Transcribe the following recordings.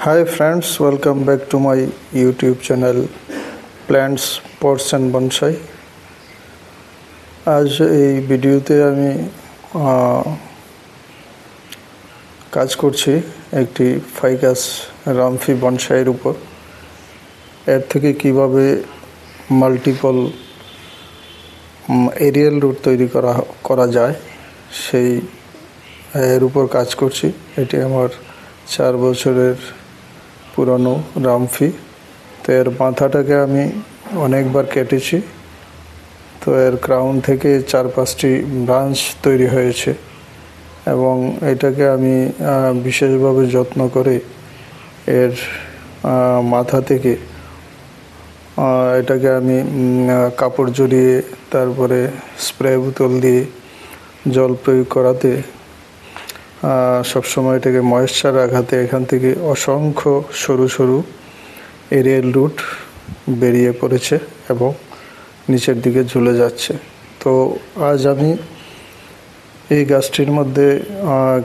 Hi friends, welcome back to my YouTube channel Plants, Pots and Bonsai. আজ এই ভিডিওতে আমি কাজ করছি একটি ফাইকাস রামফি বনসাইয়ের উপর। এর থেকে কিভাবে মাল্টিপল এরিয়াল রুট তৈরি করা যায় সেই এর উপর কাজ করছি। এটি আমার 4 বছরের পুরনো রামফি। তো এর মাথাটাকে আমি অনেকবার কেটেছি। তো এর ক্রাউন থেকে 4-5টি ব্রাঞ্চ তৈরি হয়েছে এবং এটাকে আমি বিশেষভাবে যত্ন করে এর মাথা থেকে এটাকে আমি কাপড় জড়িয়ে তারপরে স্প্রে বোতল দিয়ে জল প্রয়োগ করাতে সবসময় এটাকে ময়েশ্চার রাখাতে এখান থেকে অসংখ্য সরু সরু এরিয়াল রুট বেরিয়ে পড়েছে এবং নিচের দিকে ঝুলে যাচ্ছে। তো আজ আমি এই গাছটির মধ্যে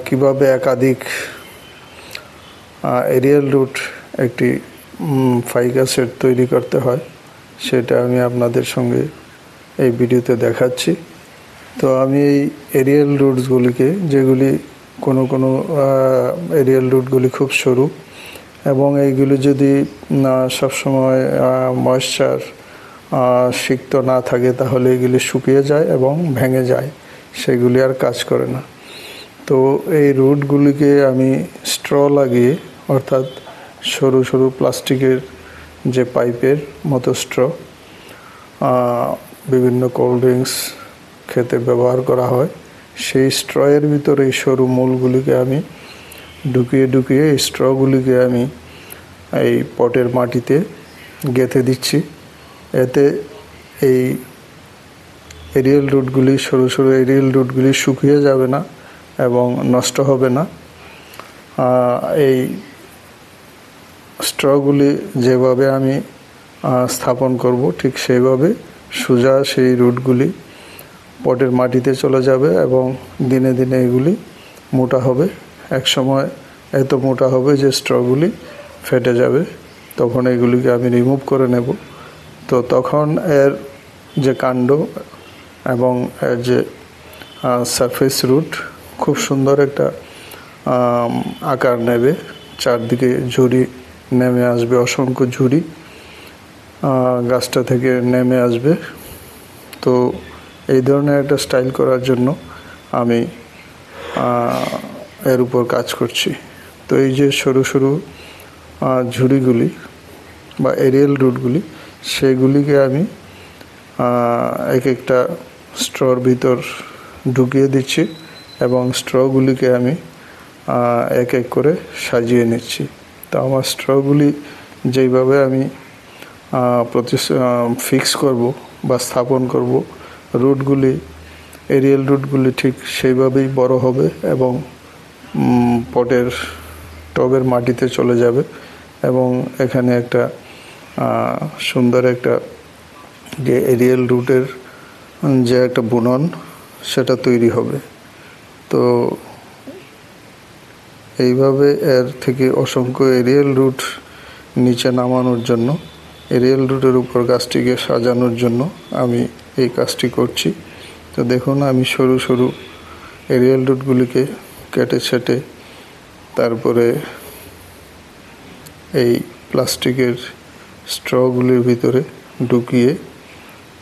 কিভাবে একাধিক এরিয়াল রুট একটি ফাইকাসের তৈরি করতে হয় সেটা আমি আপনাদের সঙ্গে এই ভিডিওতে দেখাচ্ছি। তো আমি এই এরিয়াল রুটসগুলিকে, যেগুলি কোনো এরিয়াল রুটগুলি খুব সরু এবং এইগুলি যদি সবসময় ময়েশ্চার সিক্ত না থাকে তাহলে এগুলি শুকিয়ে যায় এবং ভেঙে যায়, সেগুলি আর কাজ করে না। তো এই রুটগুলিকে আমি স্ট্র লাগিয়ে, অর্থাৎ সরু সরু প্লাস্টিকের যে পাইপের মতো স্ট্র বিভিন্ন কোল্ড ড্রিঙ্কস খেতে ব্যবহার করা হয়, সেই স্ট্রয়ের ভিতরে এই সরু মূলগুলিকে আমি ঢুকিয়ে এই স্ট্রগুলিকে আমি এই পটের মাটিতে গেঁথে দিচ্ছি। এতে এই এরিয়াল রুটগুলি, সরু সরু এরিয়াল রুটগুলি শুকিয়ে যাবে না এবং নষ্ট হবে না। এই স্ট্রগুলি যেভাবে আমি স্থাপন করব ঠিক সেইভাবে সোজা সেই রুটগুলি পটের মাটিতে চলে যাবে এবং দিনে দিনে এগুলি মোটা হবে। এক সময় এত মোটা হবে যে স্ট্রগুলি ফেটে যাবে, তখন এগুলিকে আমি রিমুভ করে নেব। তো তখন এর যে কাণ্ড এবং এর যে সারফেস রুট খুব সুন্দর একটা আকার নেবে, চারদিকে ঝুরি নেমে আসবে, অসংখ্য ঝুরি গাছটা থেকে নেমে আসবে। তো এই ধরনের একটা স্টাইল করার জন্য আমি এর উপর কাজ করছি। তো এই যে সরু সরু ঝুড়িগুলি বা এরিয়াল রুটগুলি, সেগুলিকে আমি এক একটা স্ট্রর ভিতর ঢুকিয়ে দিচ্ছি এবং স্ট্রগুলিকে আমি এক এক করে সাজিয়ে নিচ্ছি। তো আমার স্ট্রগুলি যেইভাবে আমি ফিক্স করব বা স্থাপন করব, রুটগুলি, এরিয়াল রুটগুলি ঠিক সেইভাবেই বড় হবে এবং পটের টবের মাটিতে চলে যাবে এবং এখানে একটা সুন্দর একটা যে এরিয়াল রুটের যে একটা বুনন সেটা তৈরি হবে। তো এইভাবে এর থেকে অসংখ্য এরিয়াল রুট নিচে নামানোর জন্য, এরিয়াল রুটের উপর গাছটিকে সাজানোর জন্য আমি এই কাজটি করছি। তো দেখুন, আমি সরু সরু এরিয়াল রুটগুলিকে কেটে ছেটে তারপরে এই প্লাস্টিকের স্ট্রগুলির ভিতরে ঢুকিয়ে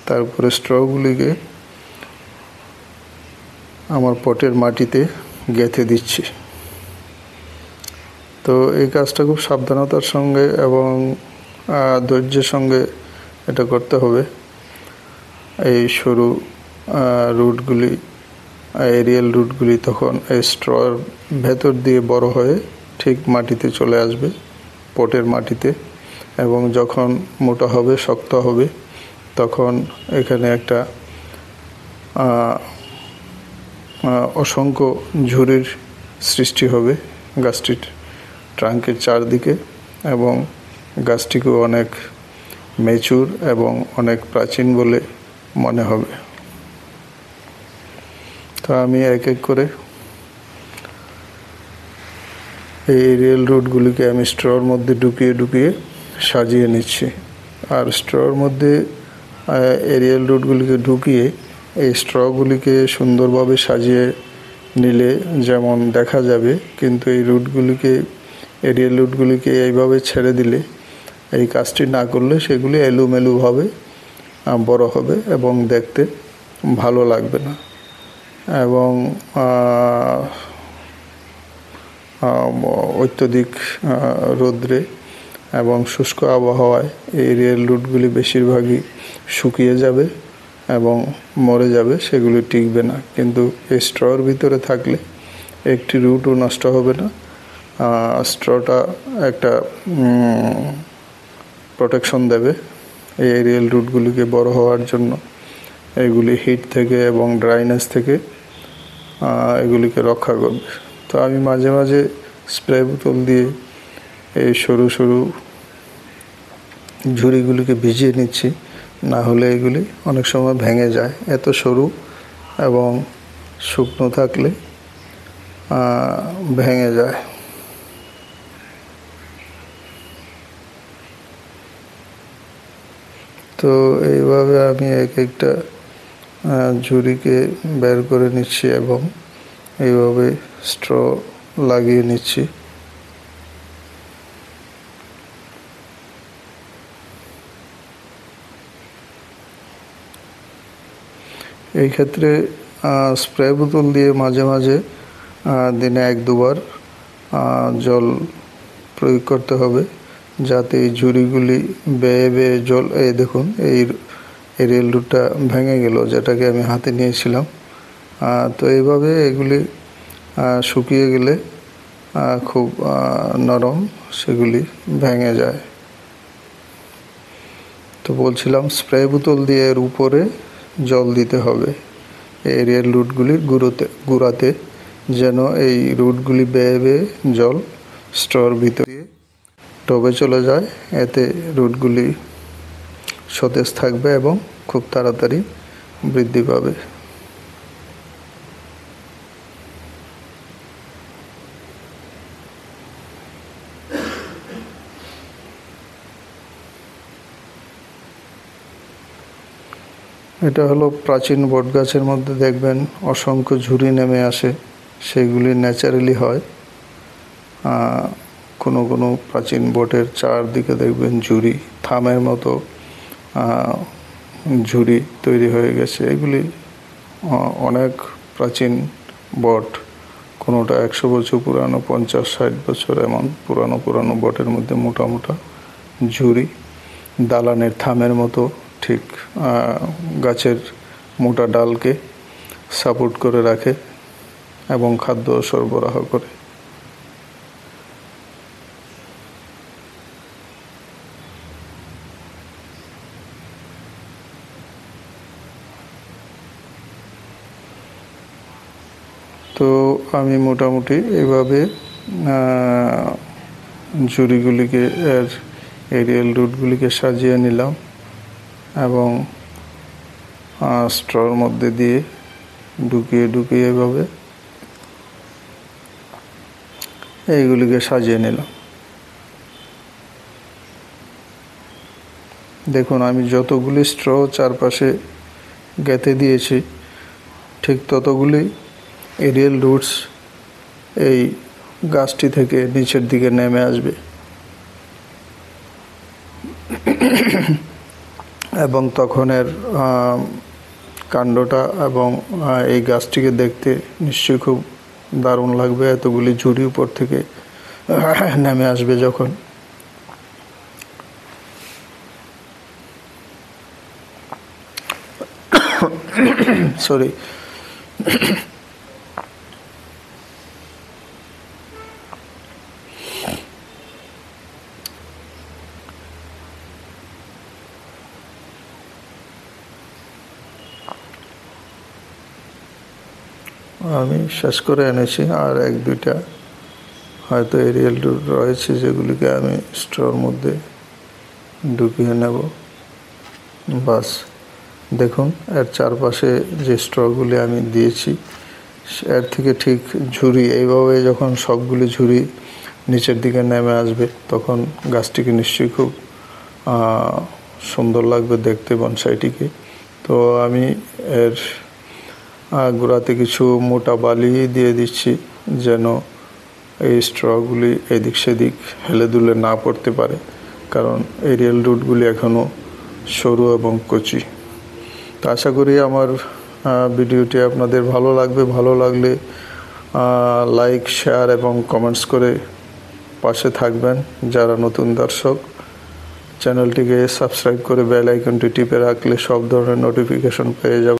তারপরে স্ট্রগুলিকে আমার পটের মাটিতে গেঁথে দিচ্ছি। তো এই কাজটা খুব সাবধানতার সঙ্গে এবং ধৈর্যের সঙ্গে এটা করতে হবে। এই সরু রুটগুলি, এরিয়াল রুটগুলি তখন এই স্ট্রর ভেতর দিয়ে বড় হয়ে ঠিক মাটিতে চলে আসবে, পটের মাটিতে, এবং যখন মোটা হবে, শক্ত হবে, তখন এখানে একটা অসংখ্য ঝুরির সৃষ্টি হবে গাছটির ট্রাঙ্কের চারদিকে এবং গাছটিকেও অনেক ম্যাচুর এবং অনেক প্রাচীন বলে মনে হবে। তো আমি এক এক করে এই এরিয়াল রুটগুলিকে আমি স্ট্রর মধ্যে ঢুকিয়ে ঢুকিয়ে সাজিয়ে নিচ্ছি। আর স্ট্রর মধ্যে এরিয়াল রুটগুলিকে ঢুকিয়ে এই স্ট্রগুলিকে সুন্দরভাবে সাজিয়ে নিলে যেমন দেখা যাবে, কিন্তু এই রুটগুলিকে এরিয়াল রুটগুলিকে এইভাবে ছেড়ে দিলে, এই কাজটি না করলে সেগুলি এলোমেলোভাবে বড় হবে এবং দেখতে ভালো লাগবে না। এবং অত্যধিক রৌদ্রে এবং শুষ্ক আবহাওয়ায় এই এরিয়াল রুটগুলি বেশিরভাগই শুকিয়ে যাবে এবং মরে যাবে, সেগুলি টিকবে না। কিন্তু এই স্ট্রর ভিতরে থাকলে একটি রুটও নষ্ট হবে না। স্ট্রটা একটা প্রোটেকশন দেবে এই এরিয়াল রুটগুলিকে বড় হওয়ার জন্য। এগুলি হিট থেকে এবং ড্রাইনেস থেকে এগুলিকে রক্ষা করবে। তো আমি মাঝে মাঝে স্প্রে বোতল দিয়ে এই সরু সরু ঝুড়িগুলিকে ভিজিয়ে নিচ্ছি, না হলে এগুলি অনেক সময় ভেঙে যায়। এত সরু এবং শুকনো থাকলে ভেঙে যায়। তো এইভাবে আমি এক একটা ঝুড়িকে বের করে নিচ্ছি এবং এইভাবে স্ট্র লাগিয়ে নিচ্ছি। এই ক্ষেত্রে স্প্রে বোতল দিয়ে মাঝে মাঝে দিনে 1-2 বার জল প্রয়োগ করতে হবে, যাতে এই ঝুড়িগুলি বেয়ে বেয়ে জল, এই দেখুন এই এরিয়াল রুটটা ভেঙে গেল যেটাকে আমি হাতে নিয়েছিলাম। তো এইভাবে এগুলি শুকিয়ে গেলে খুব নরম, সেগুলি ভেঙে যায়। তো বলছিলাম স্প্রে বোতল দিয়ে এর উপরে জল দিতে হবে এরিয়াল রুটগুলির গুঁড়াতে, যেন এই রুটগুলি বেয়ে বেয়ে জল স্ট্রর ভিতরে টবে চলে যায়। এতে রুটগুলি সতেজ থাকবে এবং খুব তাড়াতাড়ি বৃদ্ধি পাবে। এটা হলো প্রাচীন বট গাছের মধ্যে দেখবেন অসংখ্য ঝুরি নেমে আসে, সেগুলি ন্যাচারালি হয়। কোনো কোনো প্রাচীন বটের চারদিকে দেখবেন ঝুরি, থামের মতো ঝুরি তৈরি হয়ে গেছে। এগুলি অনেক প্রাচীন বট, কোনোটা 100 বছর পুরানো, 50-60 বছর, এমন পুরানো পুরানো বটের মধ্যে মোটা মোটা ঝুরি, দালানের থামের মতো, ঠিক গাছের মোটা ডালকে সাপোর্ট করে রাখে এবং খাদ্য সরবরাহ করে। তো আমি মোটামুটি এইভাবে ঝুড়িগুলিকে এরিয়াল রুটগুলিকে সাজিয়ে নিলাম এবং স্ট্রর মধ্যে দিয়ে ঢুকিয়ে ঢুকিয়ে এভাবে এইগুলিকে সাজিয়ে নিলাম। দেখুন আমি যতগুলি স্ট্র চারপাশে গেঁথে দিয়েছি, ঠিক ততগুলি এরিয়াল রুটস এই গাছটি থেকে নিচের দিকে নেমে আসবে এবং তখন এর কাণ্ডটা এবং এই গাছটিকে দেখতে নিশ্চয়ই খুব দারুণ লাগবে। এতগুলি ঝুড়ি উপর থেকে নেমে আসবে যখন। সরি। আমি শেষ করে এনেছি, আর 1-2টা হয়তো এরিয়াল রুট রয়েছে যেগুলিকে আমি স্ট্রর মধ্যে ঢুকিয়ে নেব। বাস দেখুন এর চারপাশে যে স্ট্রগুলি আমি দিয়েছি এর থেকে ঠিক ঝুড়ি এইভাবে যখন সবগুলি ঝুড়ি নিচের দিকে নেমে আসবে, তখন গাছটিকে নিশ্চয়ই খুব সুন্দর লাগবে দেখতে বনসাইটিকে। তো আমি এর গোড়াতে কিছু মোটা বালি দিয়ে দিচ্ছি যেন এই স্ট্রগুলি এদিক সেদিক হেলে দুলে না পড়তে পারে, কারণ এরিয়াল রুটগুলি এখনও সরু এবং কচি। তো আশা করি আমার ভিডিওটি আপনাদের ভালো লাগবে। ভালো লাগলে লাইক, শেয়ার এবং কমেন্টস করে পাশে থাকবেন। যারা নতুন দর্শক, চ্যানেলটিকে সাবস্ক্রাইব করে বেল আইকনটি টিপে রাখলে সব ধরনের নোটিফিকেশন পেয়ে যাবেন।